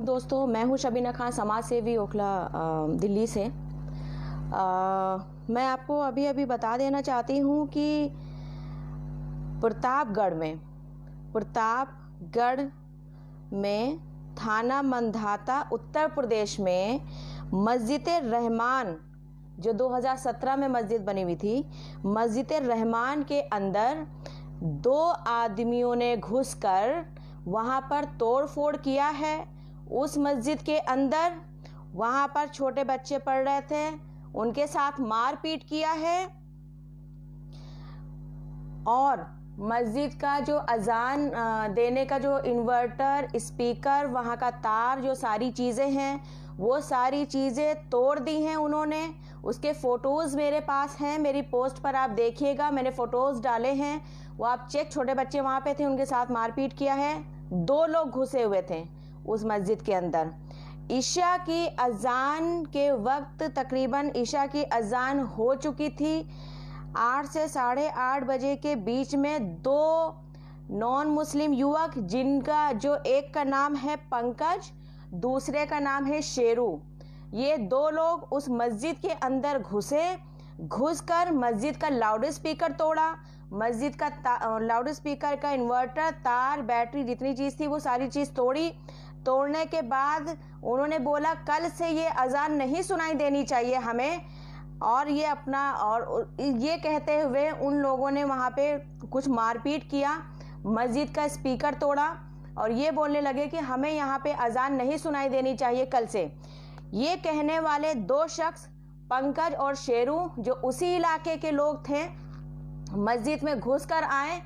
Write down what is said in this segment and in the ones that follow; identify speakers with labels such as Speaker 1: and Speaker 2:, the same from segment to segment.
Speaker 1: दोस्तों, मैं हूं शबीना खान, समाज सेवी ओखला दिल्ली से। मैं आपको अभी बता देना चाहती हूं कि प्रतापगढ़ में थाना मंधाता उत्तर प्रदेश में मस्जिद रहमान, जो 2017 में मस्जिद बनी हुई थी, मस्जिद रहमान के अंदर 2 आदमियों ने घुसकर वहां पर तोड़ फोड़ किया है। उस मस्जिद के अंदर वहां पर छोटे बच्चे पढ़ रहे थे, उनके साथ मारपीट किया है और मस्जिद का जो अजान देने का जो इन्वर्टर, स्पीकर, वहां का तार, जो सारी चीज़ें हैं, वो सारी चीज़ें तोड़ दी हैं उन्होंने। उसके फ़ोटोज़ मेरे पास हैं, मेरी पोस्ट पर आप देखिएगा, मैंने फ़ोटोज़ डाले हैं, वो आप चेक। छोटे बच्चे वहाँ पे थे, उनके साथ मारपीट किया है। 2 लोग घुसे हुए थे उस मस्जिद के अंदर। ईशा की अजान के वक्त तकरीबन ईशा की अजान हो चुकी थी। 8 से 8:30 बजे के बीच में 2 नॉन मुस्लिम युवक, जिनका जो एक का नाम है पंकज, दूसरे का नाम है शेरू, ये 2 लोग उस मस्जिद के अंदर घुसकर मस्जिद का लाउड स्पीकर तोड़ा। मस्जिद का लाउड स्पीकर का इन्वर्टर, तार, बैटरी, जितनी चीज़ थी वो सारी चीज़ तोड़ने के बाद उन्होंने बोला कल से ये अजान नहीं सुनाई देनी चाहिए हमें, और ये कहते हुए उन लोगों ने वहाँ पे कुछ मारपीट किया, मस्जिद का स्पीकर तोड़ा और ये बोलने लगे कि हमें यहाँ पे अजान नहीं सुनाई देनी चाहिए कल से। ये कहने वाले 2 शख्स, पंकज और शेरू, जो उसी इलाके के लोग थे, मस्जिद में घुसकर आए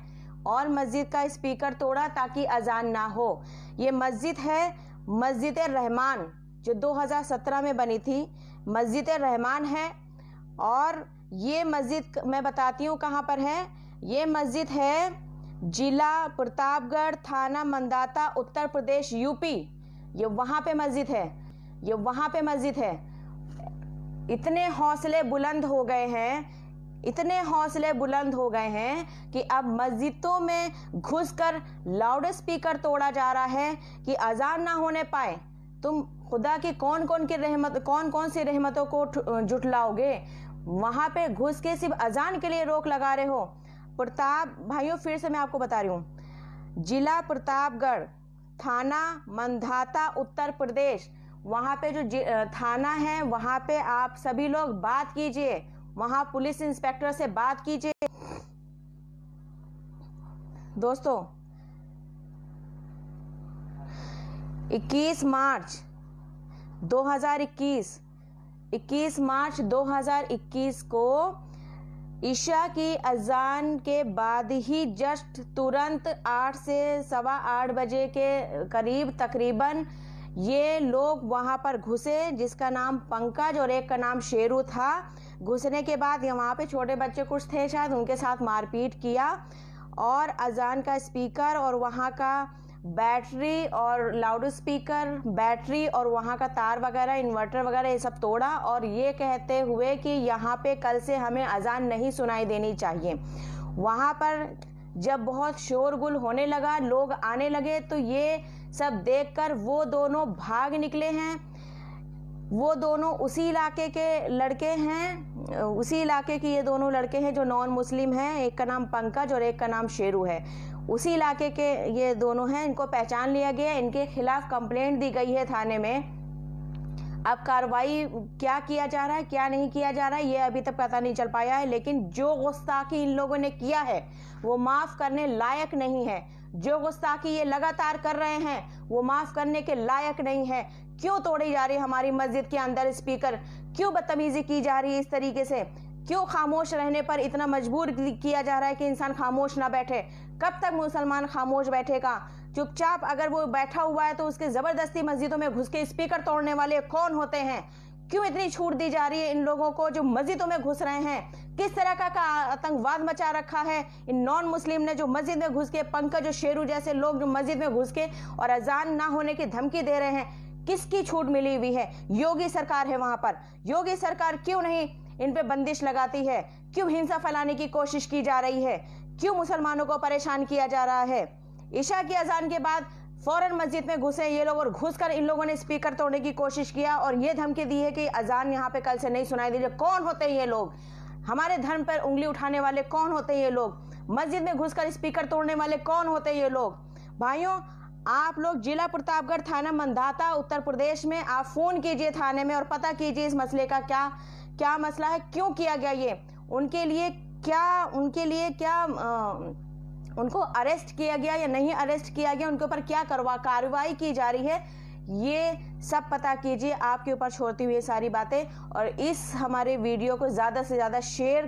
Speaker 1: और मस्जिद का स्पीकर तोड़ा ताकि अजान ना हो। ये मस्जिद है मस्जिद रहमान, जो 2017 में बनी थी, मस्जिद रहमान है। और ये मस्जिद मैं बताती हूँ कहाँ पर है। ये मस्जिद है जिला प्रतापगढ़, थाना मंदाता, उत्तर प्रदेश, यूपी। ये वहाँ पे मस्जिद है। इतने हौसले बुलंद हो गए हैं कि अब मस्जिदों में घुसकर लाउड स्पीकर तोड़ा जा रहा है कि अजान ना होने पाए। तुम खुदा की कौन कौन सी रहमतों को जुटलाओगे? वहां पे घुस के सिर्फ अजान के लिए रोक लगा रहे हो। भाइयों, फिर से मैं आपको बता रही हूँ, जिला प्रतापगढ़, थाना मंधाता, उत्तर प्रदेश। वहां पे जो थाना है, वहां पे आप सभी लोग बात कीजिए, वहां पुलिस इंस्पेक्टर से बात कीजिए। दोस्तों, 21 मार्च 2021 को ईशा की अजान के बाद ही जस्ट तुरंत 8 से 8:15 बजे के करीब तकरीबन ये लोग वहां पर घुसे, जिसका नाम पंकज और एक का नाम शेरू था। घुसने के बाद वहाँ पे छोटे बच्चे कुछ थे शायद, उनके साथ मारपीट किया और अजान का स्पीकर और वहाँ का बैटरी और लाउड स्पीकर, बैटरी और वहाँ का तार वगैरह, इन्वर्टर वगैरह, ये सब तोड़ा और ये कहते हुए कि यहाँ पे कल से हमें अजान नहीं सुनाई देनी चाहिए। वहाँ पर जब बहुत शोरगुल होने लगा, लोग आने लगे, तो ये सब देखकर वो दोनों भाग निकले हैं। वो दोनों उसी इलाके के लड़के हैं, उसी इलाके के ये दोनों लड़के हैं जो नॉन मुस्लिम हैं। एक का नाम पंकज और एक का नाम शेरू है। उसी इलाके के ये दोनों हैं। इनको पहचान लिया गया, इनके खिलाफ कंप्लेंट दी गई है थाने में। अब कार्रवाई क्या किया जा रहा है, क्या नहीं किया जा रहा है, ये अभी तक पता नहीं चल पाया है। लेकिन जो गुस्ताखी इन लोगों ने किया है वो माफ करने लायक नहीं है। जो गुस्ताखी ये लगातार कर रहे हैं वो माफ करने के लायक नहीं है। क्यों तोड़ी जा रही है हमारी मस्जिद के अंदर स्पीकर? क्यों बदतमीजी की जा रही है इस तरीके से? क्यों खामोश रहने पर इतना मजबूर किया जा रहा है कि इंसान खामोश ना बैठे? कब तक मुसलमान खामोश बैठेगा? चुपचाप अगर वो बैठा हुआ है तो उसके जबरदस्ती मस्जिदों में घुस के स्पीकर तोड़ने वाले कौन होते हैं? क्यों इतनी छूट दी जा रही है इन लोगों को जो मस्जिदों में घुस रहे हैं? किस तरह का आतंकवाद मचा रखा है इन नॉन मुस्लिम ने, जो मस्जिद में घुस के, पंकज और शेरू जैसे लोग जो मस्जिद में घुस के और अजान ना होने की धमकी दे रहे हैं? किसकी छूट मिली हुई है? योगी सरकार है वहां पर। योगी सरकार क्यों नहीं इन पे बंदिश लगाती है? क्यों हिंसा फैलाने की कोशिश की जा रही है? क्यों मुसलमानों को परेशान किया जा रहा है? ईशा की अजान के बाद फौरन मस्जिद में घुसे ये लोग और घुसकर इन लोगों ने स्पीकर तोड़ने की कोशिश किया और ये धमकी दी है कि अजान यहाँ पे कल से नहीं सुनाई दीजिए। कौन होते हैं ये लोग? हमारे धर्म पर उंगली उठाने वाले कौन होते हैं ये लोग? मस्जिद में घुसकर स्पीकर तोड़ने वाले कौन होते हैं ये लोग? भाइयों, आप लोग जिला प्रतापगढ़, थाना मंधाता, उत्तर प्रदेश में आप फोन कीजिए थाने में और पता कीजिए इस मसले का क्या मसला है, क्यों किया गया ये, उनके लिए क्या उनको अरेस्ट किया गया या नहीं अरेस्ट किया गया, उनके ऊपर क्या कार्रवाई की जा रही है, ये सब पता कीजिए। आपके ऊपर छोड़ती हुई सारी बातें, और इस हमारे वीडियो को ज़्यादा से ज़्यादा शेयर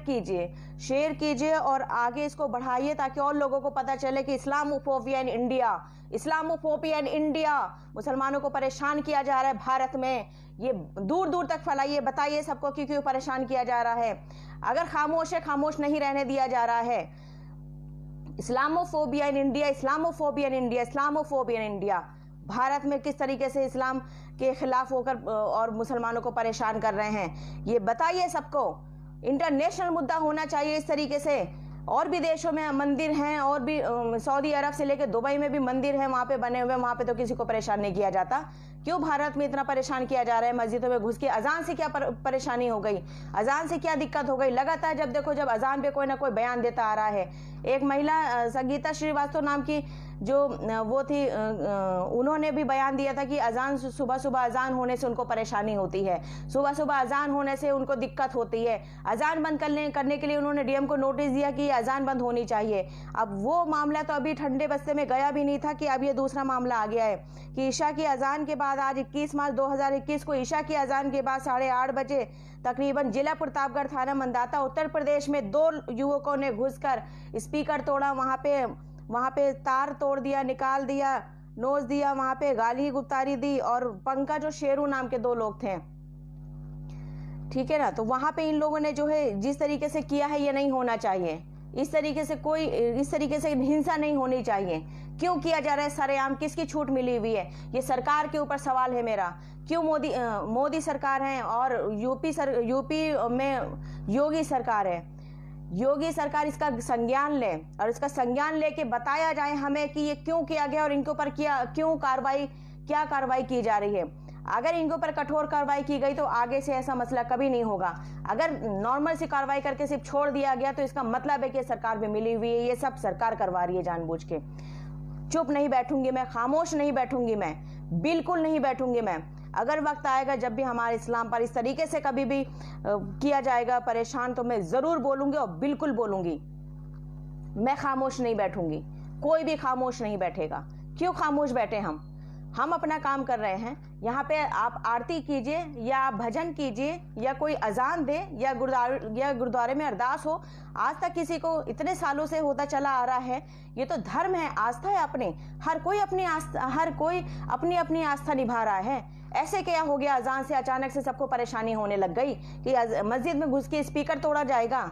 Speaker 1: कीजिए और आगे इसको बढ़ाइए ताकि और लोगों को पता चले कि इस्लामोफोबिया इन इंडिया, मुसलमानों को परेशान किया जा रहा है भारत में। ये दूर दूर तक फैलाइए, बताइए सबको कि क्यों परेशान किया जा रहा है। अगर खामोश है, खामोश नहीं रहने दिया जा रहा है। इस्लामोफोबिया इन इंडिया, भारत में किस तरीके से इस्लाम के खिलाफ होकर और मुसलमानों को परेशान कर रहे हैं, ये बताइए सबको। इंटरनेशनल मुद्दा होना चाहिए इस तरीके से। और भी देशों में मंदिर हैं, और भी सऊदी अरब से लेकर दुबई में भी मंदिर हैं, वहाँ पे बने हुए, वहाँ पे तो किसी को परेशान नहीं किया जाता। क्यों भारत में इतना परेशान किया जा रहा है? मस्जिदों में घुस के अजान से क्या परेशानी हो गई? अजान से क्या दिक्कत हो गई? लगातार जब अजान पे कोई ना कोई बयान देता आ रहा है। एक महिला संगीता श्रीवास्तव नाम की जो वो थी, उन्होंने भी बयान दिया था कि अजान सुबह अजान होने से उनको परेशानी होती है, सुबह अजान होने से उनको दिक्कत होती है। अजान बंद करने के लिए उन्होंने डीएम को नोटिस दिया कि अजान बंद होनी चाहिए। अब वो मामला तो अभी ठंडे बस्ते में गया भी नहीं था कि अब ये दूसरा मामला आ गया है कि ईशा की अजान के बाद आज 21 मार्च 2021 को ईशा की अजान के बाद 8:30 बजे तकरीबन जिला प्रतापगढ़, थाना मंधाता, उत्तर प्रदेश में 2 युवकों ने घुसकर स्पीकर तोड़ा। वहाँ पे तार तोड़ दिया, निकाल दिया, नोच दिया, वहाँ पे गाली गुप्तारी दी। और पंकज और शेरू नाम के 2 लोग थे, ठीक है ना। तो वहाँ पे इन लोगों ने जो है जिस तरीके से किया है, ये नहीं होना चाहिए। इस तरीके से हिंसा नहीं होनी चाहिए। क्यों किया जा रहा है सरेआम? किसकी छूट मिली हुई है? ये सरकार के ऊपर सवाल है मेरा। क्यों मोदी सरकार है और यूपी में योगी सरकार है। योगी सरकार इसका संज्ञान ले और इसका संज्ञान लेके बताया जाए हमें कि ये क्यों किया गया और इनके ऊपर क्या कार्रवाई की जा रही है। अगर इनके ऊपर कठोर कार्रवाई की गई तो आगे से ऐसा मसला कभी नहीं होगा। अगर नॉर्मल सी कार्रवाई करके सिर्फ छोड़ दिया गया तो इसका मतलब है कि सरकार में मिली हुई है, ये सब सरकार करवा रही है जानबूझ के। चुप नहीं बैठूंगी मैं, खामोश नहीं बैठूंगी मैं, बिल्कुल नहीं बैठूंगी मैं। अगर वक्त आएगा जब भी हमारे इस्लाम पर इस तरीके से कभी भी किया जाएगा परेशान, तो मैं जरूर बोलूंगी और बिल्कुल बोलूंगी। मैं खामोश नहीं बैठूंगी, कोई भी खामोश नहीं बैठेगा। क्यों खामोश बैठे? हम अपना काम कर रहे हैं। यहाँ पे आप आरती कीजिए या आप भजन कीजिए या कोई अजान दे या गुरुद्वारे में अरदास हो। आज तक किसी को इतने सालों से होता चला आ रहा है। ये तो धर्म है, आस्था है अपने। हर कोई अपनी आस्था निभा रहा है। ऐसे क्या हो गया अजान से अचानक से सबको परेशानी होने लग गई कि मस्जिद में घुस के स्पीकर तोड़ा जाएगा?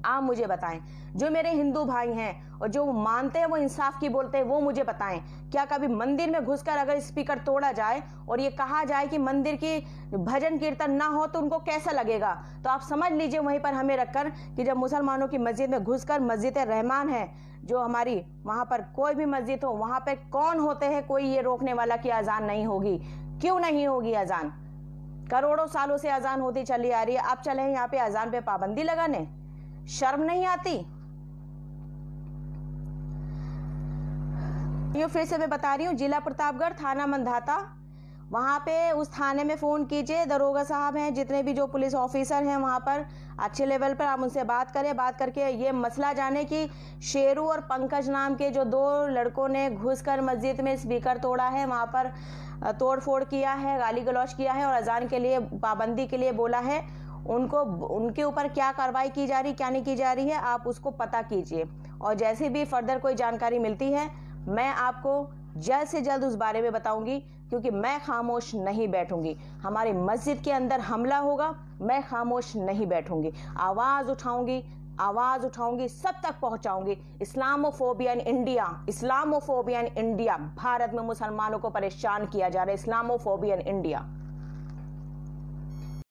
Speaker 1: आप मुझे बताएं। जो मेरे हिंदू भाई हैं और जो मानते हैं, वो इंसाफ की बोलते हैं, वो मुझे बताएं। क्या कभी मंदिर में घुसकर अगर स्पीकर तोड़ा जाए और ये कहा जाए कि मंदिर की भजन कीर्तन ना हो तो उनको कैसा लगेगा? तो आप समझ लीजिए वहीं पर हमें रखकर कि जब मुसलमानों की मस्जिद में घुसकर, मस्जिद रहमान है जो हमारी, वहां पर कोई भी मस्जिद हो, वहां पे कौन होते हैं कोई ये रोकने वाला कि अजान नहीं होगी? क्यों नहीं होगी अजान? करोड़ों सालों से अजान होती चली आ रही है। अब चले यहाँ पे अजान पे पाबंदी लगाने? शर्म नहीं आती? ये फिर से मैं बता रही हूँ, जिला प्रतापगढ़, थाना मंधाता, वहाँ पे उस थाने में फ़ोन कीजिए। दरोगा साहब हैं, जितने भी जो पुलिस ऑफिसर हैं वहाँ पर अच्छे लेवल पर, आप उनसे बात करें। बात करके ये मसला जाने कि शेरू और पंकज नाम के जो 2 लड़कों ने घुसकर मस्जिद में स्पीकर तोड़ा है, वहाँ पर तोड़ फोड़ किया है, गाली गलौज किया है और अजान के लिए पाबंदी के लिए बोला है। उनके ऊपर क्या कार्रवाई की जा रही, क्या नहीं की जा रही है, आप उसको पता कीजिए। और जैसे भी फर्दर कोई जानकारी मिलती है मैं आपको जल्द से जल्द उस बारे में बताऊंगी, क्योंकि मैं खामोश नहीं बैठूंगी। हमारी मस्जिद के अंदर हमला होगा, मैं खामोश नहीं बैठूंगी। आवाज़ उठाऊंगी, सब तक पहुंचाऊंगी। इस्लामोफोबिया इन इंडिया, भारत में मुसलमानों को परेशान किया जा रहा है। Islamophobia in India.